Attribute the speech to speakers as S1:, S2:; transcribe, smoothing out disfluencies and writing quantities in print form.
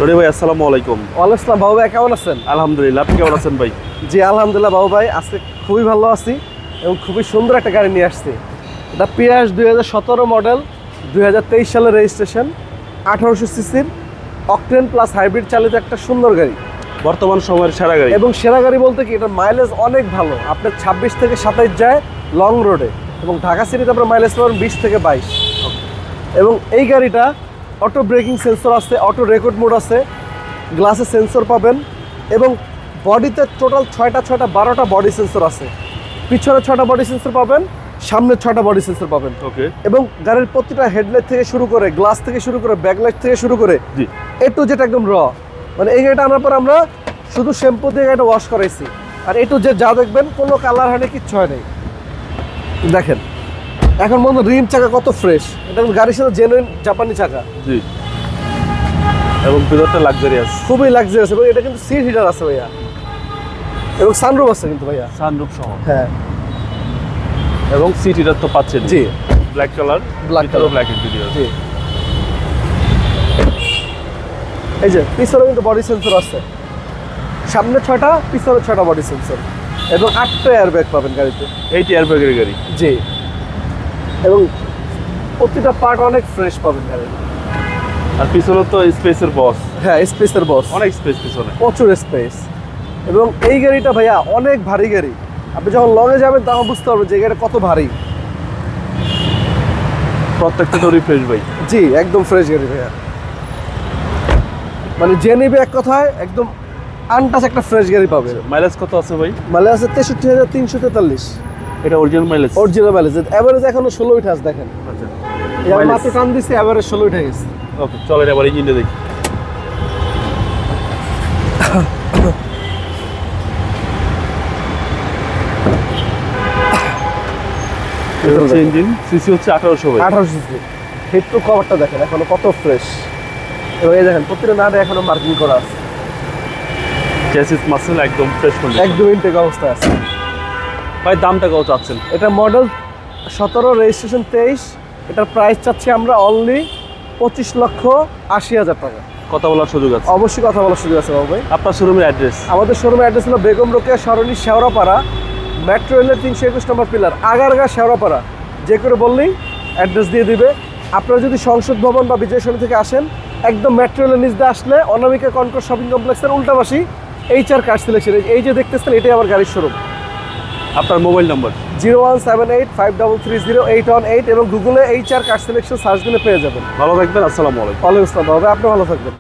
S1: রনি ভাই আসসালামু আলাইকুম।
S2: ওয়ালাইকুম আসসালাম বাবু ভাই, কেমন আছেন?
S1: আলহামদুলিল্লাহ, আপনি কেমন আছেন ভাই?
S2: জি আলহামদুলিল্লাহ বাবু ভাই, আজকে খুবই ভালো আছি এবং খুবই সুন্দর একটা গাড়ি নিয়ে আসছি। এটা পিয়াস 2017 মডেল, 2023 সালের রেজিস্ট্রেশন, 1800 সিসির অকটেন প্লাস হাইব্রিড চালিত একটা সুন্দর গাড়ি,
S1: বর্তমান সময়ের সেরা গাড়ি।
S2: এবং সেরা গাড়ি বলতে কি এটার মাইলেজ অনেক ভালো। আপনার 26 থেকে 27 যায় লং রোডে, এবং ঢাকা সিটিতে আপনার মাইলেজ পাবেন 20 থেকে 22। এবং এই গাড়িটা অটো ব্রেকিং সেন্সর আছে, অটো রেকর্ড মোড আছে, গ্লাসে সেন্সর পাবেন, এবং বডিতে টোটাল 12টা বডি সেন্সর আছে। পিছনে 6টা বডি সেন্সর পাবেন, সামনে 6টা বডি সেন্সর পাবেন।
S1: ওকে।
S2: এবং গাড়ির প্রতিটা হেডলাইট থেকে শুরু করে, গ্লাস থেকে শুরু করে, ব্যাকলাইট থেকে শুরু করে
S1: জি,
S2: একটু যেটা একদম র, মানে এই গাড়িটা আনার পর আমরা শুধু শ্যাম্পু দিয়ে গাড়িটা ওয়াশ করাইছি। আর একটু যে যা দেখবেন কোনো কালার হয়নি, কিচ্ছু হয় নাই। দেখেন এখন মনে রিম চাকা কত ফ্রেশ, এটা কিন্তু গাড়ির সাথে জেনুইন জাপানি চাকা।
S1: জি, এবং ভিতরটা লাক্সারিয়াস,
S2: খুবই লাক্সারিয়াস, এবং এটা কিন্তু সিট হিটার আছে ভাইয়া, এবং সানরুফ আছে কিন্তু ভাইয়া।
S1: সানরুফ সহ,
S2: হ্যাঁ,
S1: এবং সিট হিটার তো পাচ্ছেন।
S2: জি,
S1: black colour,
S2: black colour,
S1: black interior.
S2: জি। এই যে পিছনে কিন্তু বডি সেন্সর আছে, সামনে 6টা, পিছনে 6টা বডি সেন্সর, এবং 8টা এয়ারব্যাগ পাবেন গাড়িতে।
S1: এইটি এয়ারব্যাগের গাড়ি।
S2: জি, এবং প্রতিটা পার্ট অনেক ফ্রেশ পাবেন গাড়িতে।
S1: আর পিছনে তো স্পেসের বস,
S2: হ্যাঁ, স্পেসের বস,
S1: অনেক স্পেস পিছনে,
S2: প্রচুর স্পেস। এবং এই গাড়িটা ভাইয়া অনেক ভারী গাড়ি, আপনি যখন লংয়ে যাবেন তখন বুঝতে পারবেন যে এই গাড়িটা কত ভারী।
S1: প্রত্যেকটা তো রিফ্রেশ ভাই।
S2: জি, একদম ফ্রেশ গাড়ি ভাইয়া, মানে যে নেবে এক কথায় একদম আনটাচ একটা ফ্রেশ গাড়ি পাবে।
S1: মাইলেজ কত আছে ভাই?
S2: মাইলেজ আছে 63,343।
S1: এটা original mileage.
S2: Original mileage, average এখনো 16 উঠে আছে। দেখেন
S1: আচ্ছা,
S2: এই মাত্র টান দিচ্ছি, এভারেজ 16 উঠে গেছে।
S1: ওকে, চলেন এবার ইঞ্জিনটা দেখি। এটা হচ্ছে ইঞ্জিন, সিসি হচ্ছে 1800 ভাই।
S2: 1800 সিসি। হেড টু কভারটা দেখেন এখনো কত ফ্রেশ, এবং এই দেখেন প্রতিটা নাটে এখনো মার্কিং করা আছে,
S1: চ্যাসিস মাসেল একদম ফ্রেশ কন্ডিশন,
S2: একদম ইনটেক অবস্থায় আছে।
S1: ভাই দামটা কত চাচ্ছেন?
S2: এটা মডেল 17, রেজিস্ট্রেশন 23। এটার প্রাইস চাচ্ছি আমরা অনলি 25,80,000 টাকা।
S1: কথা বলার সুযোগ আছে?
S2: অবশ্যই কথা বলার সুযোগ আছে বাবু ভাই।
S1: আপনার শোরুমের অ্যাড্রেস?
S2: আমাদের শোরুমের অ্যাড্রেস হলো বেগম রোকেয়া সরণি, শেওড়াপাড়া, মেট্রো রেলের 321 নম্বর পিলার, আগারগা, শেওড়াপাড়া। যে করে বললেই অ্যাড্রেস দিয়ে দিবে। আপনারা যদি সংসদ ভবন বা বিজয় সরণি থেকে আসেন, একদম মেট্রো রেলের নিচ দিয়ে আসলে অনামিকা কনকর শপিং কমপ্লেক্সের উল্টাপাশি HR কার সিলেকশন, এই যে দেখতেছেন এটাই আমার গাড়ির শোরুম।
S1: আপনার মোবাইল নম্বর?
S2: 01785330818, এবং গুগলে HR কার সিলেকশন সার্চ দিলে পেয়ে যাবেন।
S1: ভালো থাকবেন, আসসালামু আলাইকুম।
S2: ওয়ালাইকুম আসসালাম বাবু ভাই, আপনি ভালো থাকবেন।